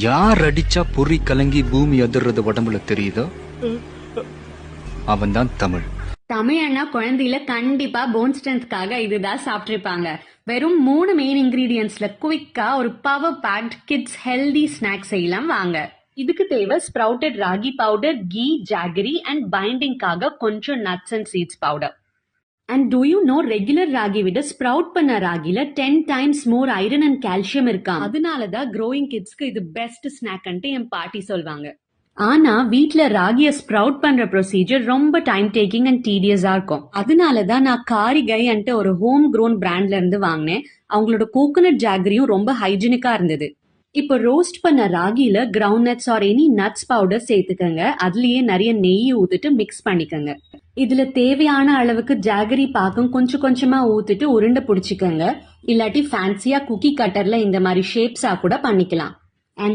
யார் அடிச்சா பொறி கலங்கி பூமி அதிர்றது உடம்புல தெரியுதோ அவன் தான் தமிழ். தமிழன்னா குழந்தையில கண்டிப்பா போன் ஸ்ட்ரென்த்காக இதுதான் சாப்பிட்டிருப்பாங்க. வெறும் 3 மெயின் இன்கிரீடியன்ஸ்ல குவிக்கா ஒரு power packed kids healthy snacks செய்யலாம் வாங்க. இதுக்கு தேவை sprouted ragi powder, ghee, jaggery and பைண்டிங்காக கொஞ்சம் nuts and seeds powder. And do you know regular ragi விட ஸ்ப்ரவுட் பண்ண ராகில 10 times more iron and calcium இருக்கா. அதனாலதான் க்ரோயிங் கிட்ஸ்க்கு இது பெஸ்ட் ஸ்நாக் என் பாட்டி சொல்வாங்க. ஆனா வீட்ல ராகிய ஸ்ப்ரவுட் பண்ற ப்ரொசீஜர் ரொம்ப டைம் டேக்கிங் அண்ட் டீடியஸா இருக்கும். அதனாலதான் நான் காரிகை ஒரு ஹோம் க்ரோன் பிராண்ட்ல இருந்து வாங்கினேன். அவங்களோட கோகோனட் ஜாகரியும் ரொம்ப ஹைஜீனிக்கா இருந்தது. இப்போ ரோஸ்ட் பண்ண ராகில ground nuts or any nuts powder சேர்த்துக்கங்க. அதுலயே நிறைய நெய் ஊத்திட்டு மிக்ஸ் பண்ணிக்கங்க. இதுல தேவையான அளவுக்கு ஜாகரி பாக்கம் கொஞ்சம் கொஞ்சமா ஊத்திட்டு உருண்டை பிடிச்சிக்கங்க. இல்லாட்டி ஃபேன்சியா குக்கி கட்டர்ல இந்த மாதிரி ஷேப்ஸா கூட பண்ணிக்கலாம். அண்ட்